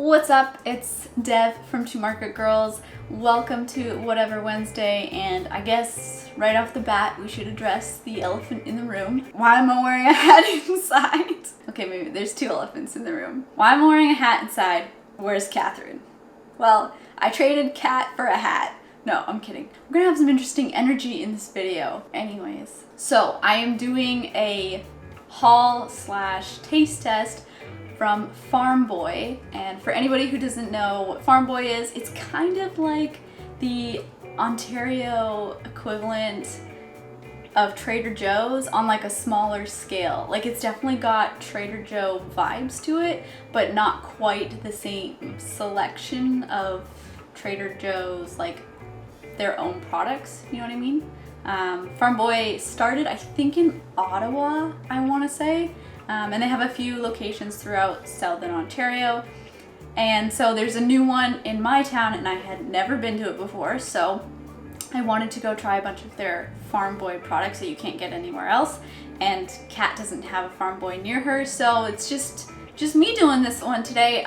What's up? It's Dev from Two Market Girls. Welcome to Whatever Wednesday, and I guess right off the bat we should address the elephant in the room. Why am I wearing a hat inside? Okay, maybe there's two elephants in the room. Why am I wearing a hat inside? Where's Catherine? Well, I traded Cat for a hat. No, I'm kidding. We're gonna have some interesting energy in this video. Anyways, so I am doing a haul / taste test from Farm Boy, and for anybody who doesn't know what Farm Boy is, it's kind of like the Ontario equivalent of Trader Joe's on like a smaller scale. Like, it's definitely got Trader Joe vibes to it, but not quite the same selection of Trader Joe's, like their own products, you know what I mean? Farm Boy started, I think, in Ottawa, I want to say. And they have a few locations throughout Southern Ontario. And so there's a new one in my town, and I had never been to it before, so I wanted to go try a bunch of their Farm Boy products that you can't get anywhere else. And Kat doesn't have a Farm Boy near her, so it's just me doing this one today.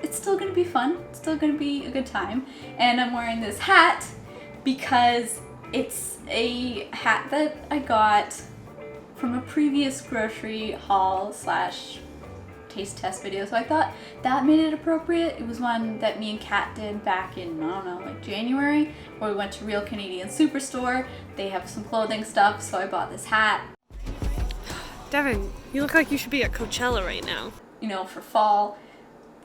It's still gonna be fun. It's still gonna be a good time. And I'm wearing this hat because it's a hat that I got from a previous grocery haul / taste test video, so I thought that made it appropriate. It was one that me and Kat did back in, I don't know, like January, where we went to Real Canadian Superstore. They have some clothing stuff, so I bought this hat. Devin, you look like you should be at Coachella right now. You know, for fall,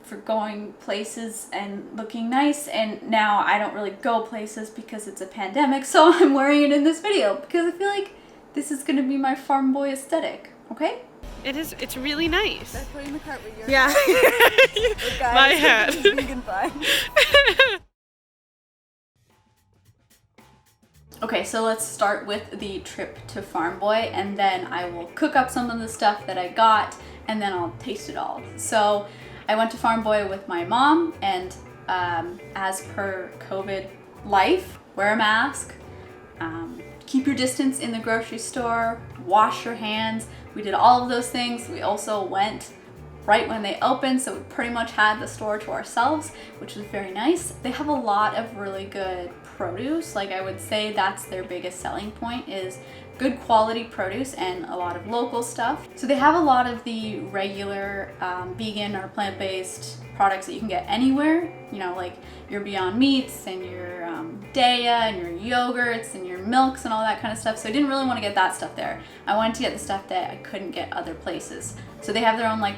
for going places and looking nice, and now I don't really go places because it's a pandemic, so I'm wearing it in this video because I feel like this is gonna be my Farm Boy aesthetic, okay? It is, it's really nice. Should I put it in the cart with your Yeah. Look, guys, My hat. vegan buy. Okay, so let's start with the trip to Farm Boy, and then I will cook up some of the stuff that I got, and then I'll taste it all. So I went to Farm Boy with my mom, and as per COVID life, wear a mask, keep your distance in the grocery store, wash your hands. We did all of those things. We also went right when they opened, so we pretty much had the store to ourselves, which was very nice. They have a lot of really good produce. Like, I would say that's their biggest selling point, is good quality produce and a lot of local stuff. So they have a lot of the regular vegan or plant-based products that you can get anywhere, you know, like your Beyond Meats and your Daiya and your yogurts and your milks and all that kind of stuff. So I didn't really want to get that stuff there. I wanted to get the stuff that I couldn't get other places. So they have their own like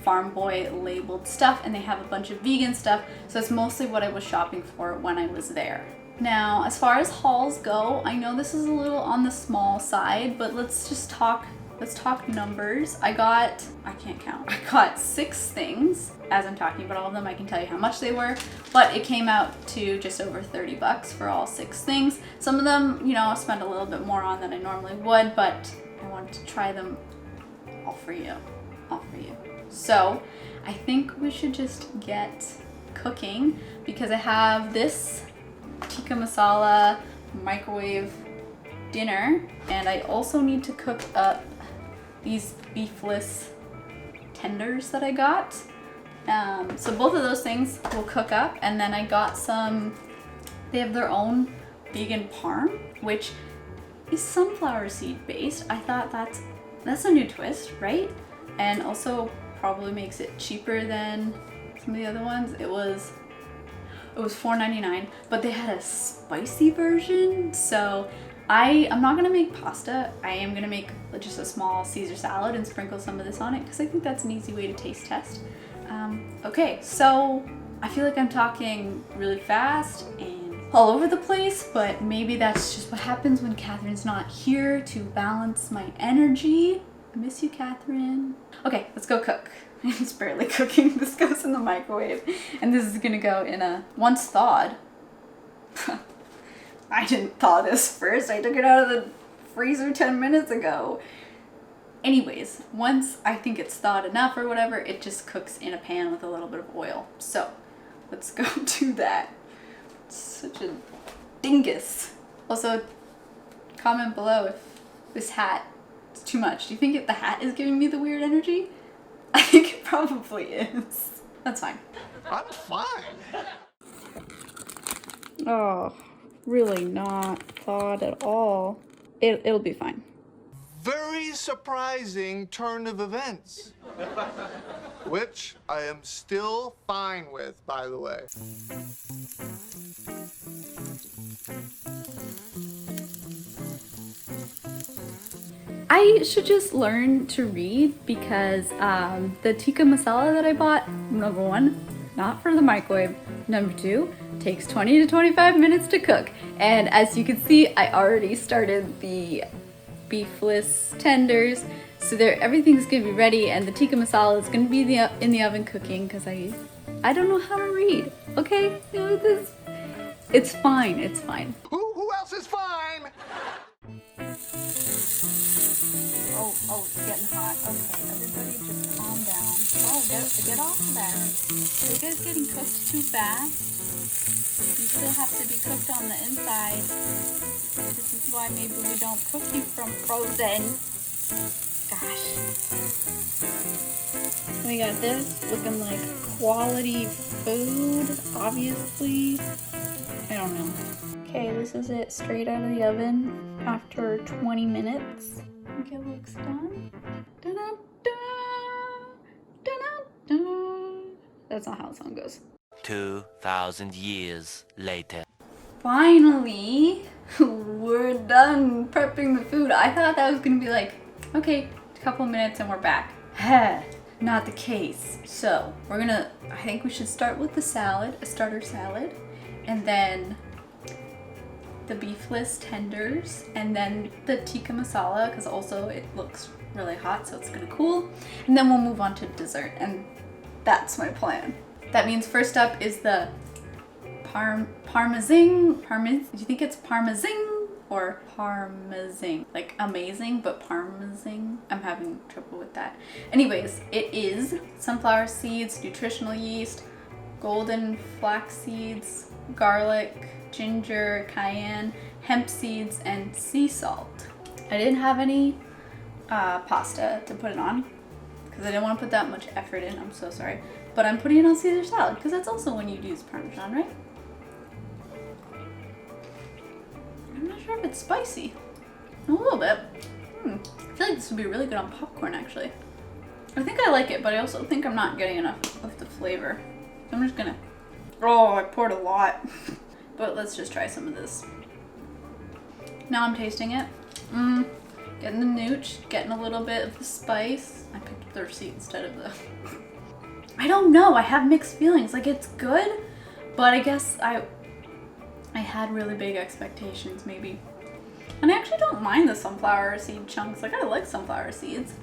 Farm Boy labeled stuff, and they have a bunch of vegan stuff. So it's mostly what I was shopping for when I was there. Now, as far as hauls go, I know this is a little on the small side, but let's talk numbers. I can't count. I got 6 things. As I'm talking about all of them, I can tell you how much they were, but it came out to just over $30 for all 6 things. Some of them, you know, I spent a little bit more on than I normally would, but I wanted to try them all for you. So I think we should just get cooking, because I have this Tikka Masala microwave dinner, and I also need to cook up these Beefless tenders that I got. So both of those things will cook up, and then I got they have their own vegan Parm, which is sunflower seed based. I thought that's a new twist, right? And also probably makes it cheaper than some of the other ones. It was $4.99, but they had a spicy version. So I'm not gonna make pasta. I am gonna make just a small Caesar salad and sprinkle some of this on it, because I think that's an easy way to taste test. Okay, so I feel like I'm talking really fast and all over the place, but maybe that's just what happens when Catherine's not here to balance my energy. I miss you, Catherine. Okay, let's go cook. It's barely cooking. This goes in the microwave, and this is gonna go in a once thawed. I didn't thaw this first. I took it out of the freezer 10 minutes ago. Anyways, once I think it's thawed enough or whatever, it just cooks in a pan with a little bit of oil. So let's go do that. It's such a dingus. Also, comment below if this hat is too much. Do you think the hat is giving me the weird energy? I think it probably is. That's fine. I'm fine. Oh, really not thawed at all. It'll be fine. Very surprising turn of events. Which I am still fine with, by the way. I should just learn to read because the Tikka Masala that I bought, number one, not for the microwave. Number two, takes 20 to 25 minutes to cook. And as you can see, I already started the Beefless tenders. So everything's gonna be ready, and the Tikka Masala is gonna be in the oven cooking because I don't know how to read. Okay, it's fine. It's fine. Who else is fine? Oh, it's getting hot. Okay, everybody just calm down. Oh, get off of there. Are you guys getting cooked too fast? You still have to be cooked on the inside. This is why maybe we don't cook you from frozen. Gosh. We got this looking like quality food, obviously. I don't know. Okay, this is it straight out of the oven after 20 minutes. I think it looks done. Da-da-da, da-da-da. That's not how the song goes. 2,000 years later. Finally, we're done prepping the food. I thought that was gonna be like, okay, a couple minutes and we're back. Not the case. So I think we should start with the salad, a starter salad, and then the Beefless tenders, and then the Tikka Masala, because also it looks really hot, so it's gonna cool. And then we'll move on to dessert, and that's my plan. That means first up is the parmesan. Do you think it's parmesan or parmesan? Like amazing, but parmesan? I'm having trouble with that. Anyways, it is sunflower seeds, nutritional yeast, golden flax seeds, garlic, ginger, cayenne, hemp seeds, and sea salt. I didn't have any pasta to put it on because I didn't want to put that much effort in. I'm so sorry. But I'm putting it on Caesar salad because that's also when you'd use Parmesan, right? I'm not sure if it's spicy. A little bit. I feel like this would be really good on popcorn, actually. I think I like it, but I also think I'm not getting enough of the flavor. So I'm just gonna... Oh, I poured a lot. But let's just try some of this. Now I'm tasting it. Getting the nooch, getting a little bit of the spice. I picked up the receipt instead of the... I don't know, I have mixed feelings. Like, it's good, but I guess I had really big expectations, maybe. And I actually don't mind the sunflower seed chunks. Like, I like sunflower seeds.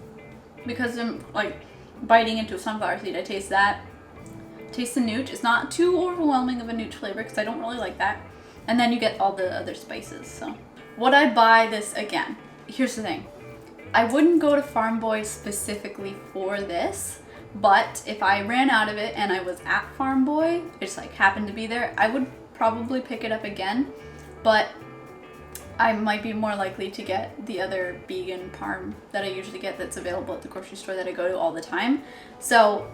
Because I'm, like, biting into a sunflower seed, I taste that. Taste the nooch. It's not too overwhelming of a nooch flavor because I don't really like that. And then you get all the other spices, so. Would I buy this again? Here's the thing. I wouldn't go to Farm Boy specifically for this, but if I ran out of it and I was at Farm Boy, it just like happened to be there, I would probably pick it up again, but I might be more likely to get the other vegan Parm that I usually get that's available at the grocery store that I go to all the time. So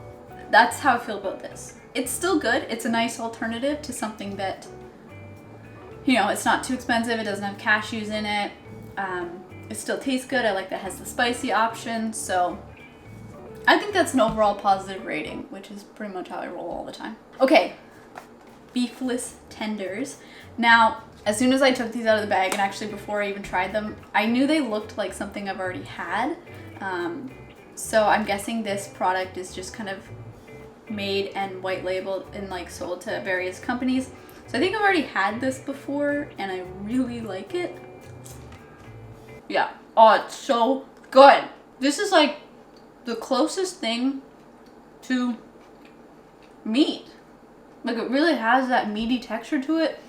that's how I feel about this. It's still good. It's a nice alternative to something that, you know, it's not too expensive. It doesn't have cashews in it. It still tastes good. I like that it has the spicy option. So I think that's an overall positive rating, which is pretty much how I roll all the time. Okay, Beefless tenders. Now, as soon as I took these out of the bag, and actually before I even tried them, I knew they looked like something I've already had. So I'm guessing this product is just kind of made and white labeled and like sold to various companies. So I think I've already had this before and I really like it. Yeah. Oh, it's so good. This is like the closest thing to meat. Like, it really has that meaty texture to it.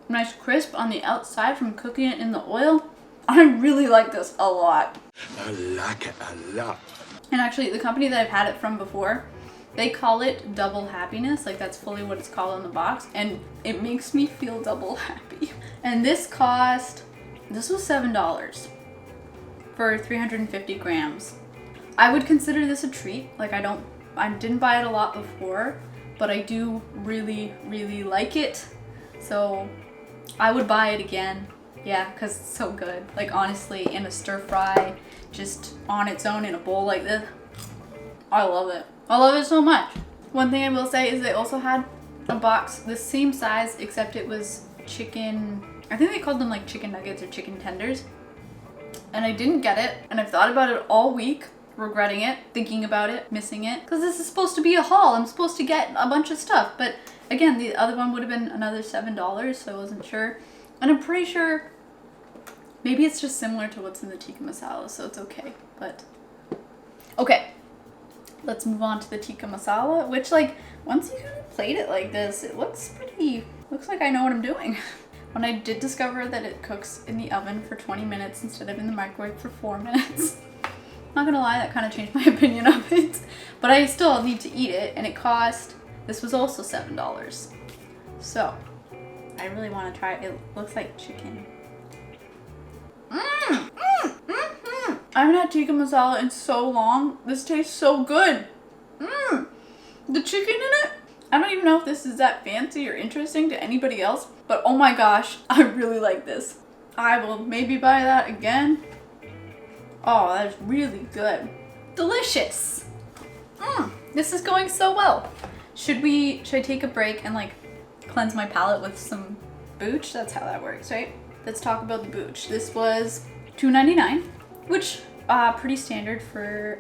Nice crisp on the outside from cooking it in the oil. I really like this a lot. I like it a lot. And actually, the company that I've had it from before, they call it double happiness. Like, that's fully what it's called on the box. And it makes me feel double happy. And this was $7 for 350 grams. I would consider this a treat. Like, I don't I didn't buy it a lot before, but I do really, really like it. So I would buy it again. Yeah, because it's so good. Like honestly, in a stir fry, just on its own in a bowl like this, I love it. I love it so much. One thing I will say is they also had a box the same size, except it was chicken, I think they called them like chicken nuggets or chicken tenders. And I didn't get it, and I've thought about it all week, regretting it, thinking about it, missing it. Because this is supposed to be a haul. I'm supposed to get a bunch of stuff. But again, the other one would have been another $7, so I wasn't sure. And I'm pretty sure maybe it's just similar to what's in the Tikka Masala, so it's okay. But okay, let's move on to the Tikka Masala, which like once you kind of plate it like this, it looks like I know what I'm doing. When I did discover that it cooks in the oven for 20 minutes instead of in the microwave for 4 minutes, not gonna lie, that kind of changed my opinion of it. But I still need to eat it, and it cost, this was also $7. So I really want to try it. It looks like chicken. I haven't had tikka masala in so long. This tastes so good. The chicken in it, I don't even know if this is that fancy or interesting to anybody else, but oh my gosh, I really like this. I will maybe buy that again. Oh, that is really good. Delicious. This is going so well. Should I take a break and like cleanse my palate with some booch? That's how that works, right? Let's talk about the booch. This was $2.99, which pretty standard for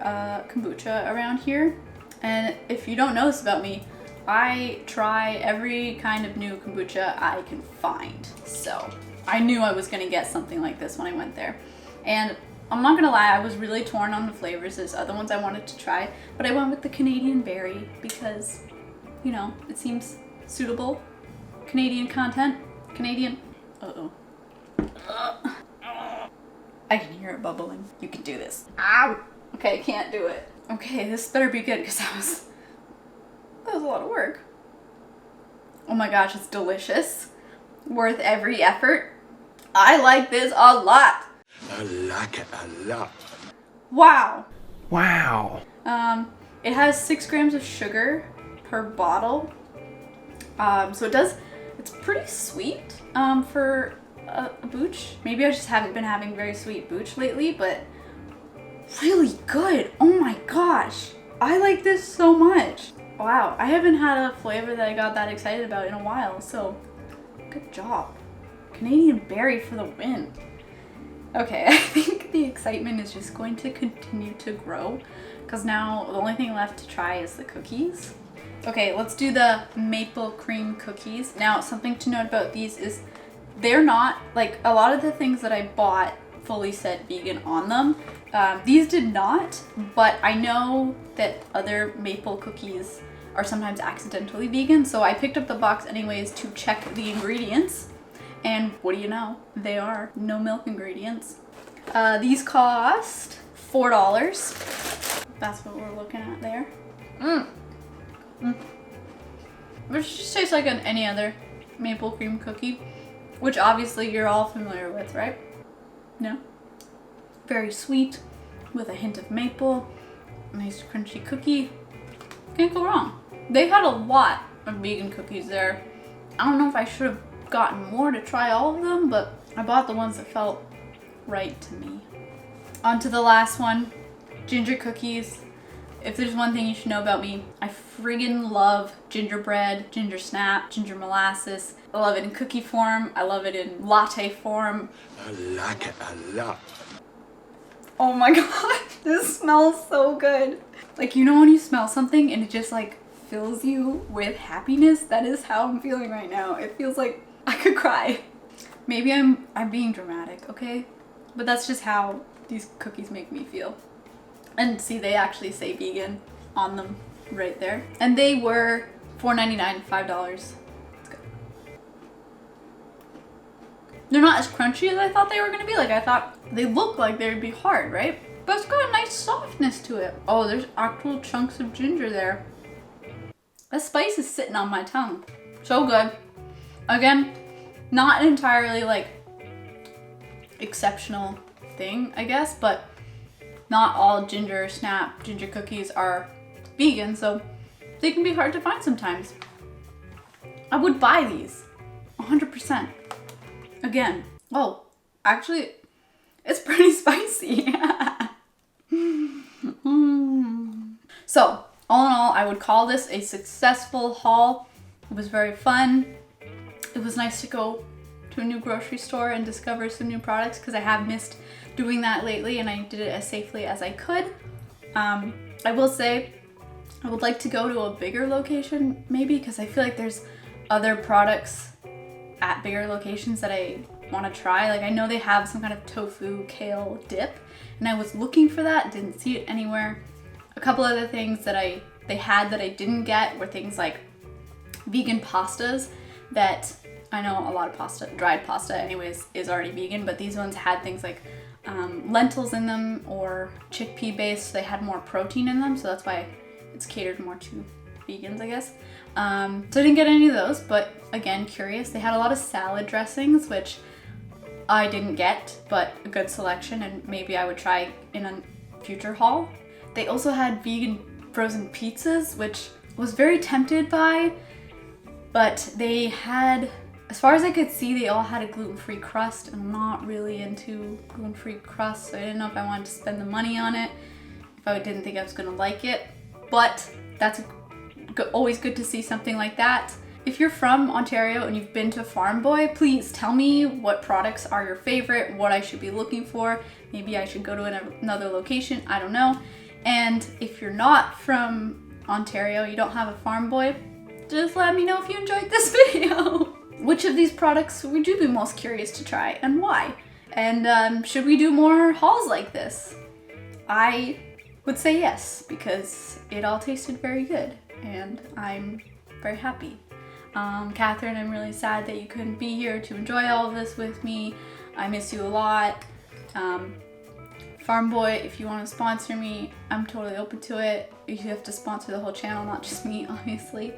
kombucha around here. And if you don't know this about me, I try every kind of new kombucha I can find. So I knew I was gonna get something like this when I went there. And I'm not gonna lie, I was really torn on the flavors. There's other ones I wanted to try, but I went with the Canadian berry because, you know, it seems suitable. Canadian content. Canadian. I can hear it bubbling. You can do this. Ow! Okay, I can't do it. Okay, this better be good because that was a lot of work. Oh my gosh, it's delicious. Worth every effort. I like this a lot. I like it a lot. Wow. Wow. It has 6 grams of sugar per bottle. So it's pretty sweet for a booch. Maybe I just haven't been having very sweet booch lately, but really good. Oh my gosh. I like this so much. Wow, I haven't had a flavor that I got that excited about in a while, so good job. Canadian berry for the win. Okay, I think the excitement is just going to continue to grow because now the only thing left to try is the cookies. Okay, let's do the maple cream cookies. Now, something to note about these is they're not, like a lot of the things that I bought fully said vegan on them. These did not, but I know that other maple cookies are sometimes accidentally vegan, so I picked up the box anyways to check the ingredients. And what do you know? They are no milk ingredients. These cost $4. That's what we're looking at there. Which just tastes like any other maple cream cookie, which obviously you're all familiar with, right? No? Very sweet, with a hint of maple, nice crunchy cookie. Can't go wrong. They had a lot of vegan cookies there. I don't know if I should have gotten more to try all of them, but I bought the ones that felt right to me. On to the last one, ginger cookies. If there's one thing you should know about me, I friggin' love gingerbread, ginger snap, ginger molasses. I love it in cookie form. I love it in latte form. I like it a lot. Oh my god, this smells so good. Like, you know when you smell something and it just like fills you with happiness? That is how I'm feeling right now. It feels like I could cry. Maybe I'm being dramatic, okay? But that's just how these cookies make me feel. And see, they actually say vegan on them right there. And they were $4.99, $5. It's good. They're not as crunchy as I thought they were gonna be. Like, I thought they look like they would be hard, right? But it's got a nice softness to it. Oh, there's actual chunks of ginger there. That spice is sitting on my tongue. So good. Again, not entirely like exceptional thing, I guess, but not all ginger snap, ginger cookies are vegan, so they can be hard to find sometimes. I would buy these 100%. Again. Oh, actually, it's pretty spicy. So, all in all, I would call this a successful haul. It was very fun. It was nice to go to a new grocery store and discover some new products because I have missed doing that lately, and I did it as safely as I could. I will say I would like to go to a bigger location maybe, because I feel like there's other products at bigger locations that I want to try. Like I know they have some kind of tofu kale dip, and I was looking for that, didn't see it anywhere. A couple other things that they had that I didn't get were things like vegan pastas that I know a lot of pasta, dried pasta anyways, is already vegan, but these ones had things like lentils in them or chickpea based, so they had more protein in them, so that's why it's catered more to vegans, I guess. So I didn't get any of those, but again, curious. They had a lot of salad dressings, which I didn't get, but a good selection, and maybe I would try in a future haul. They also had vegan frozen pizzas, which I was very tempted by, but they had, as far as I could see, they all had a gluten-free crust, and I'm not really into gluten-free crust, so I didn't know if I wanted to spend the money on it, if I didn't think I was gonna like it, but that's always good to see something like that. If you're from Ontario and you've been to Farm Boy, please tell me what products are your favorite, what I should be looking for. Maybe I should go to another location, I don't know. And if you're not from Ontario, you don't have a Farm Boy, just let me know if you enjoyed this video. Which of these products would you be most curious to try and why? And should we do more hauls like this? I would say yes, because it all tasted very good and I'm very happy. Catherine, I'm really sad that you couldn't be here to enjoy all of this with me. I miss you a lot. Farm Boy, if you want to sponsor me, I'm totally open to it. You have to sponsor the whole channel, not just me, obviously.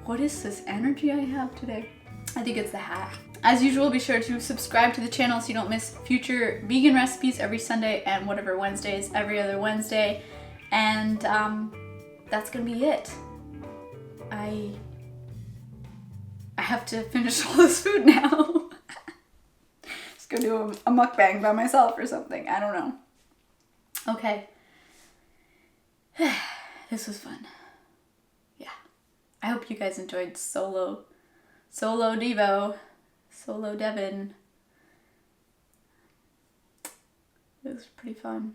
What is this energy I have today? I think it's the hat. As usual, be sure to subscribe to the channel so you don't miss future vegan recipes every Sunday and whatever Wednesdays, every other Wednesday. And that's gonna be it. I have to finish all this food now. Just go do a mukbang by myself or something. I don't know. Okay. This was fun. Yeah. I hope you guys enjoyed Solo Devin. It was pretty fun.